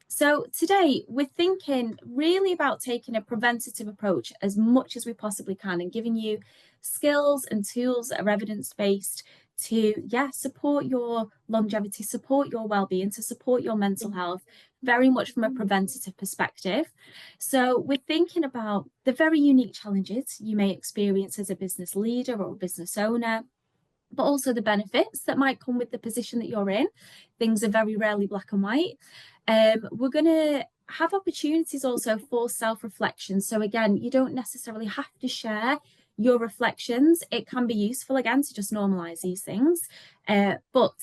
So today we're thinking really about taking a preventative approach as much as we possibly can and giving you skills and tools that are evidence-based to, support your longevity, support your well-being, to support your mental health, very much from a preventative perspective. So we're thinking about the very unique challenges you may experience as a business leader or a business owner, but also the benefits that might come with the position that you're in. Things are very rarely black and white. We're going to have opportunities also for self-reflection. So again, you don't necessarily have to share your reflections. It can be useful, again, to just normalize these things. But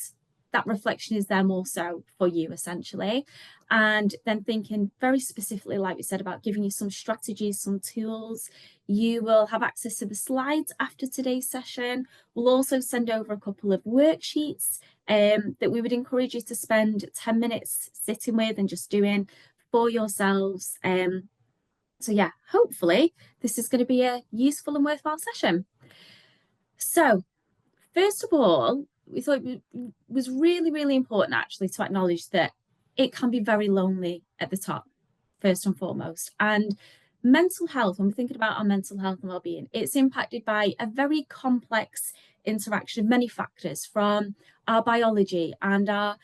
that reflection is there more so for you, essentially. And then thinking very specifically, like we said, about giving you some strategies, some tools. You will have access to the slides after today's session. We'll also send over a couple of worksheets that we would encourage you to spend 10 minutes sitting with and just doing for yourselves. So yeah, hopefully this is going to be a useful and worthwhile session. So first of all, we thought it was really, really important actually to acknowledge that it can be very lonely at the top, first and foremost. And mental health, when we're thinking about our mental health and well-being, it's impacted by a very complex interaction of many factors, from our biology and our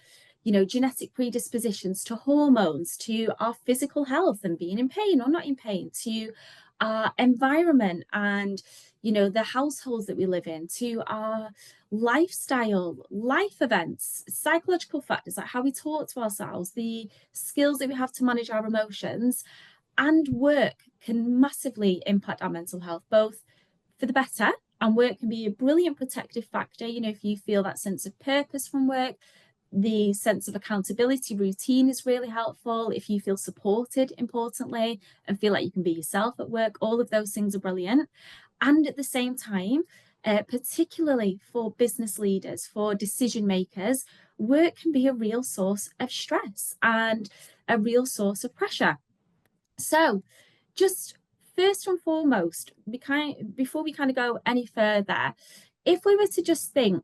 genetic predispositions, to hormones, to our physical health and being in pain or not in pain, to our environment and the households that we live in, to our lifestyle, life events, psychological factors like how we talk to ourselves, the skills that we have to manage our emotions, and work can massively impact our mental health, both for the better, and work can be a brilliant protective factor. If you feel that sense of purpose from work, the sense of accountability, routine is really helpful. If you feel supported, importantly, and feel like you can be yourself at work, all of those things are brilliant. And at the same time, particularly for business leaders, for decision makers, work can be a real source of stress and a real source of pressure. So just first and foremost, before we go any further, if we were to just think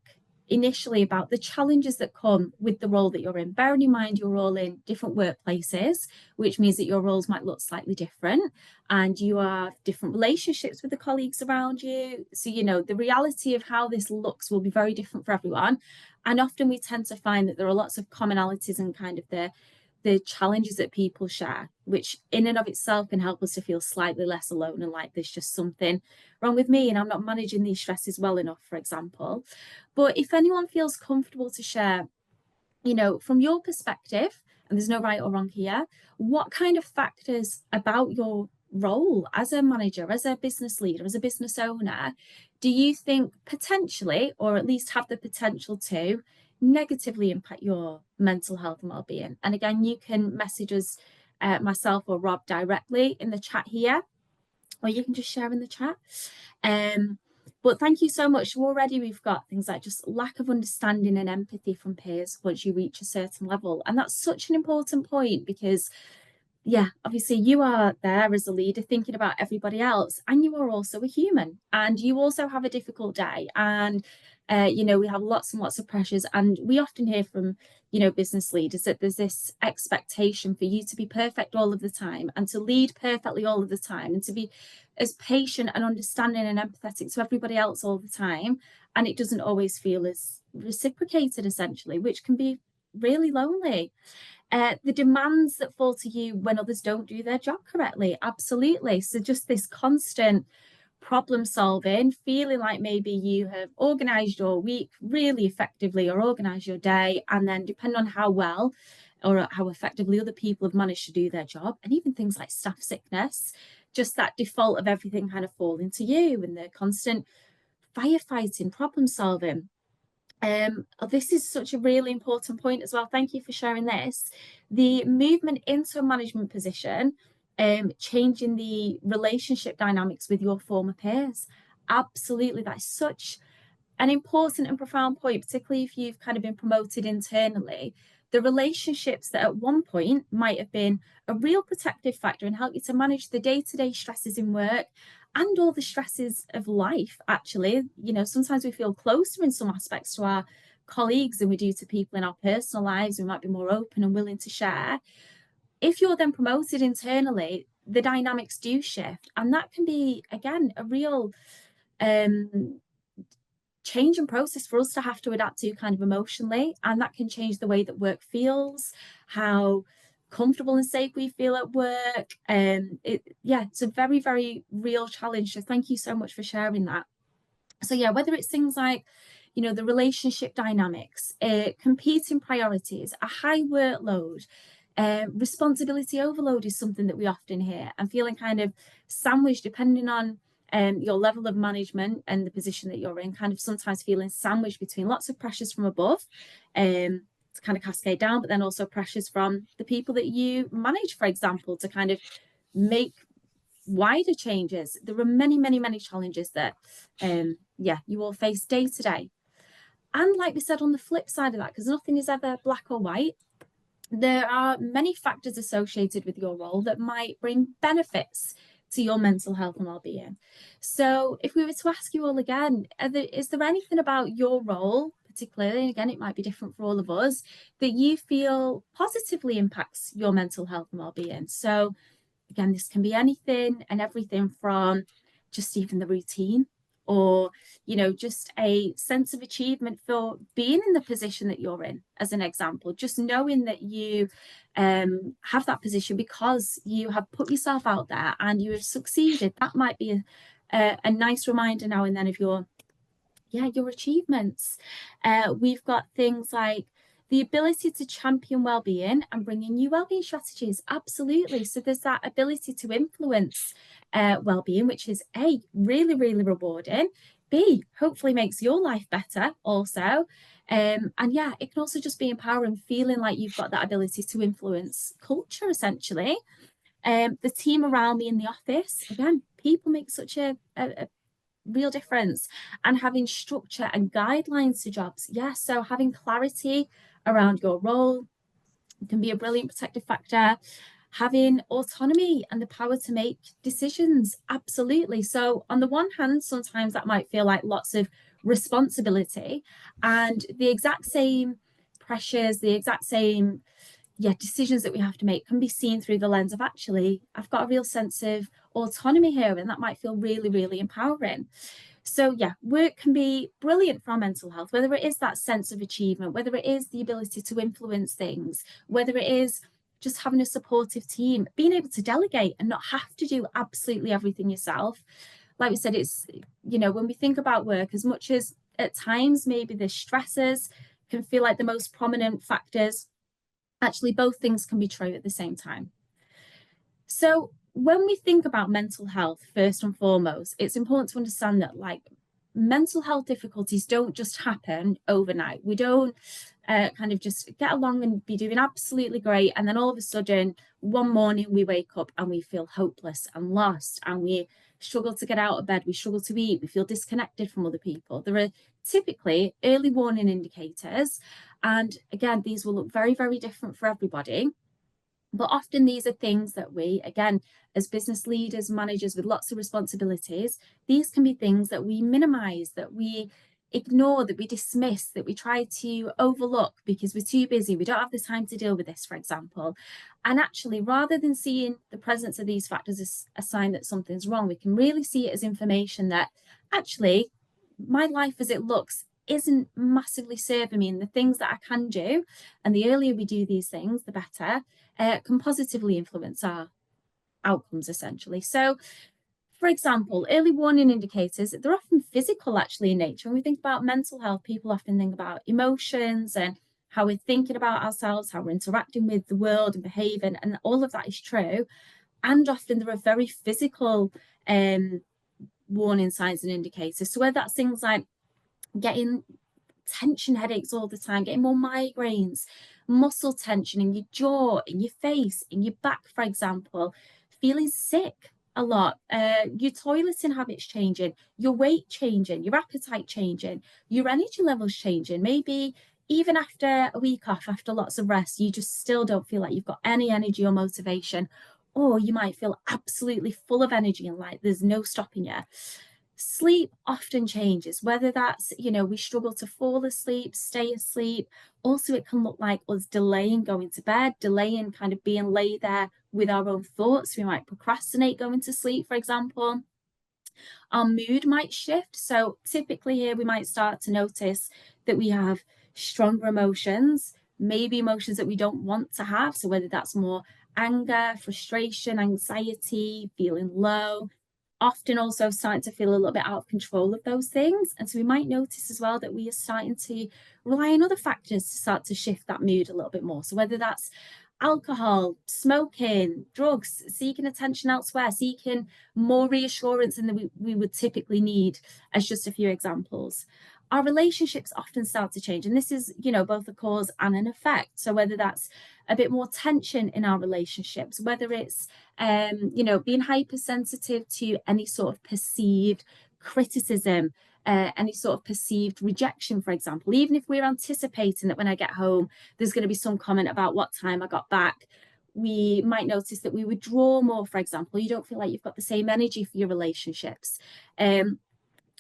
initially about the challenges that come with the role that you're in, bearing in mind you're all in different workplaces, which means that your roles might look slightly different and you have different relationships with the colleagues around you. So, the reality of how this looks will be very different for everyone. And often we tend to find that there are lots of commonalities and kind of the challenges that people share, which in and of itself can help us to feel slightly less alone and like there's just something wrong with me and I'm not managing these stresses well enough, for example. But if anyone feels comfortable to share, from your perspective, and there's no right or wrong here, what kind of factors about your role as a manager, as a business leader, as a business owner, do you think potentially, or at least have the potential to, negatively impact your mental health and well-being? And again, you can message us, myself or Rob, directly in the chat here, or you can just share in the chat. But thank you so much. Already we've got things like just lack of understanding and empathy from peers once you reach a certain level. And that's such an important point because, obviously you are there as a leader thinking about everybody else, and you are also a human and you also have a difficult day. And we have lots and lots of pressures, and we often hear from business leaders that there's this expectation for you to be perfect all of the time and to lead perfectly all of the time and to be as patient and understanding and empathetic to everybody else all the time, and it doesn't always feel as reciprocated, essentially, which can be really lonely. The demands that fall to you when others don't do their job correctly, absolutely. So just this constant problem solving, feeling like maybe you have organized your week really effectively or organized your day, and then depending on how well or how effectively other people have managed to do their job, and even things like staff sickness, just that default of everything kind of falling to you, and the constant firefighting, problem solving. This is such a really important point as well. Thank you for sharing this. The movement into a management position, changing the relationship dynamics with your former peers. Absolutely, that's such an important and profound point, particularly if you've kind of been promoted internally. The relationships that at one point might have been a real protective factor and help you to manage the day-to-day stresses in work and all the stresses of life, actually. Sometimes we feel closer in some aspects to our colleagues than we do to people in our personal lives. We might be more open and willing to share. If you're then promoted internally, the dynamics do shift. And that can be, again, a real change and process for us to have to adapt to kind of emotionally. And that can change the way that work feels, how comfortable and safe we feel at work. It's a very, very real challenge. So thank you so much for sharing that. So yeah, whether it's things like, the relationship dynamics, competing priorities, a high workload, responsibility overload is something that we often hear, and feeling kind of sandwiched depending on your level of management and the position that you're in, kind of sometimes feeling sandwiched between lots of pressures from above to kind of cascade down, but then also pressures from the people that you manage, for example, to kind of make wider changes. There are many, many, many challenges that you all face day to day. And like we said, on the flip side of that, because nothing is ever black or white, there are many factors associated with your role that might bring benefits to your mental health and well-being. So if we were to ask you all again, is there anything about your role particularly, and again, it might be different for all of us, that you feel positively impacts your mental health and well-being? So again, this can be anything and everything from just even the routine, or just a sense of achievement for being in the position that you're in, as an example, just knowing that you have that position because you have put yourself out there and you have succeeded. That might be a nice reminder now and then of your achievements. We've got things like the ability to champion well-being and bring in new well-being strategies. Absolutely. So there's that ability to influence well-being, which is A, really, really rewarding. B, hopefully makes your life better also. And yeah, it can also just be empowering, feeling like you've got that ability to influence culture, essentially. The team around me in the office, again, people make such a real difference, and having structure and guidelines to jobs. So having clarity around your role can be a brilliant protective factor. Having autonomy and the power to make decisions, absolutely. So on the one hand, sometimes that might feel like lots of responsibility, and the exact same pressures, the exact same decisions that we have to make can be seen through the lens of, actually, I've got a real sense of autonomy here, and that might feel really, really empowering. So work can be brilliant for our mental health, whether it is that sense of achievement, whether it is the ability to influence things, whether it is just having a supportive team, being able to delegate and not have to do absolutely everything yourself. Like we said, it's, when we think about work, as much as at times maybe the stressors can feel like the most prominent factors, actually both things can be true at the same time. So when we think about mental health, first and foremost, it's important to understand that mental health difficulties don't just happen overnight. We don't kind of just get along and be doing absolutely great, and then all of a sudden one morning we wake up and we feel hopeless and lost, and we struggle to get out of bed, we struggle to eat, we feel disconnected from other people. There are typically early warning indicators, and again, these will look very, very different for everybody. But often these are things that we, again, as business leaders, managers with lots of responsibilities, these can be things that we minimize, that we ignore, that we dismiss, that we try to overlook because we're too busy. We don't have the time to deal with this, for example. And actually, rather than seeing the presence of these factors as a sign that something's wrong, we can really see it as information that actually my life as it looks isn't massively serving me, and the things that I can do, and the earlier we do these things, the better, can positively influence our outcomes, essentially. So, for example, early warning indicators, they're often physical actually in nature. When we think about mental health, people often think about emotions and how we're thinking about ourselves, how we're interacting with the world and behaving, and all of that is true. And often there are very physical warning signs and indicators. So whether that's things like getting tension headaches all the time, getting more migraines, muscle tension in your jaw, in your face, in your back, for example, feeling sick a lot, your toileting habits changing, your weight changing, your appetite changing, your energy levels changing. Maybe even after a week off, after lots of rest, you just still don't feel like you've got any energy or motivation. or you might feel absolutely full of energy and like there's no stopping you. Sleep often changes, whether that's, we struggle to fall asleep, stay asleep. Also, it can look like us delaying going to bed, delaying kind of being lay there with our own thoughts. We might procrastinate going to sleep, for example. Our mood might shift. So typically here we might start to notice that we have stronger emotions, maybe emotions that we don't want to have. So whether that's more anger, frustration, anxiety, feeling low, often also starting to feel a little bit out of control of those things. And so we might notice as well that we are starting to rely on other factors to start to shift that mood a little bit more. So whether that's alcohol, smoking, drugs, seeking attention elsewhere, seeking more reassurance than we would typically need, as just a few examples. Our relationships often start to change, and this is, both a cause and an effect. So whether that's a bit more tension in our relationships, whether it's, being hypersensitive to any sort of perceived criticism, any sort of perceived rejection, for example, even if we're anticipating that when I get home, there's going to be some comment about what time I got back, we might notice that we withdraw more, for example. You don't feel like you've got the same energy for your relationships.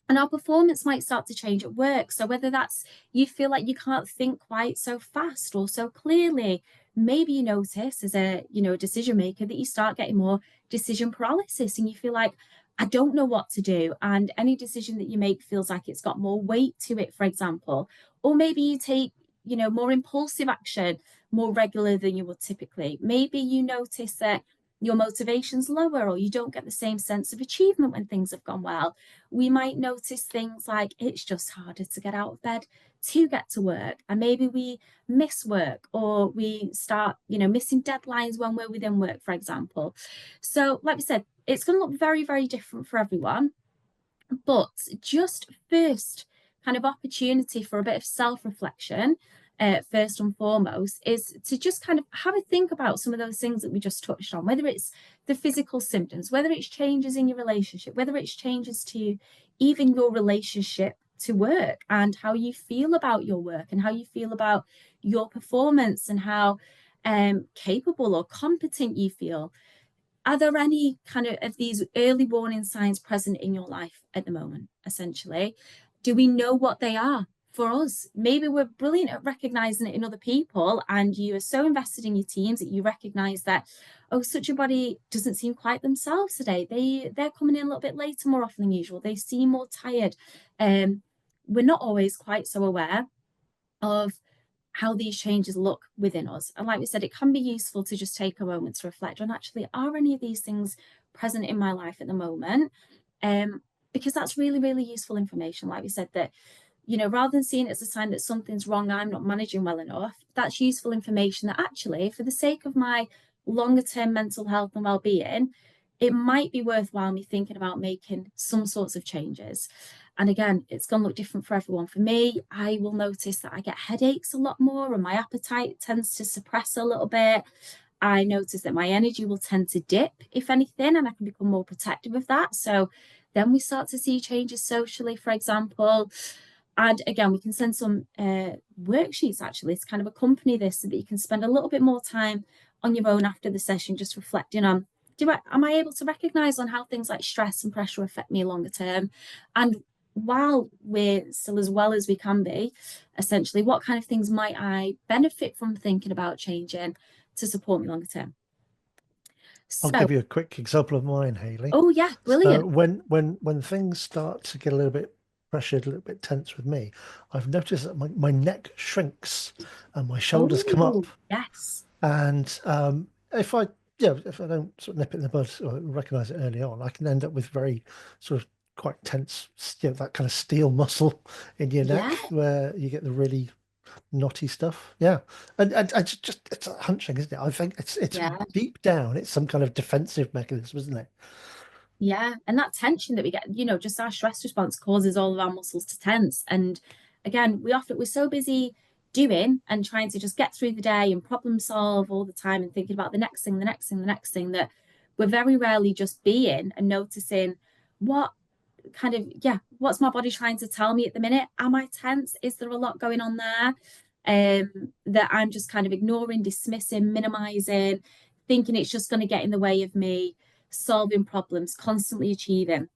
And our performance might start to change at work. So whether that's you feel like you can't think quite so fast or so clearly, maybe you notice as a decision maker that you start getting more decision paralysis and you feel like I don't know what to do. And any decision that you make feels like it's got more weight to it, for example. Or maybe you take, more impulsive action more regular than you would typically. Maybe you notice that your motivation's lower or you don't get the same sense of achievement when things have gone well. We might notice things like it's just harder to get out of bed to get to work, and maybe we miss work or we start missing deadlines when we're within work, for example. So like we said, it's going to look very, very different for everyone, but just first kind of opportunity for a bit of self-reflection, first and foremost, is to just kind of have a think about some of those things that we just touched on, whether it's the physical symptoms, whether it's changes in your relationship, whether it's changes to even your relationship to work and how you feel about your work and how you feel about your performance and how capable or competent you feel. Are there any kind of these early warning signs present in your life at the moment, essentially? Do we know what they are for us? Maybe we're brilliant at recognizing it in other people, and you are so invested in your teams that you recognize that, oh, such a body doesn't seem quite themselves today. They're coming in a little bit later more often than usual. They seem more tired. We're not always quite so aware of how these changes look within us. And like we said, it can be useful to just take a moment to reflect on actually, are any of these things present in my life at the moment? Because that's really, really useful information. Like we said, that, rather than seeing it as a sign that something's wrong, I'm not managing well enough, that's useful information that actually, for the sake of my longer term mental health and well-being, it might be worthwhile me thinking about making some sorts of changes. And again, it's going to look different for everyone. For me, I will notice that I get headaches a lot more and my appetite tends to suppress a little bit. I notice that my energy will tend to dip, if anything, and I can become more protective of that. So then we start to see changes socially, for example. And again, we can send some worksheets actually to kind of accompany this so that you can spend a little bit more time on your own after the session, just reflecting on, am I able to recognize on how things like stress and pressure affect me longer term? And while we're still as well as we can be, essentially, what kind of things might I benefit from thinking about changing to support me longer term? I'll So, give you a quick example of mine, Hayley. oh yeah, So brilliant. when things start to get a little bit pressured, a little bit tense with me, I've noticed that my neck shrinks and my shoulders come up. Oh, yes. And if I don't sort of nip it in the bud or recognize it early on, I can end up with very sort of quite tense, that kind of steel muscle in your Yeah, neck where you get the really knotty stuff. Yeah. And just it's a hunching, isn't it? I think it's yeah. deep down, it's some kind of defensive mechanism, isn't it? Yeah, and that tension that we get, just our stress response causes all of our muscles to tense. And again, we're so busy doing and trying to just get through the day and problem solve all the time and thinking about the next thing, the next thing, the next thing, that we're very rarely just being and noticing what kind of, yeah, what's my body trying to tell me at the minute? Am I tense? Is there a lot going on there? That I'm just kind of ignoring, dismissing, minimizing, thinking it's just going to get in the way of me solving problems, constantly achieving.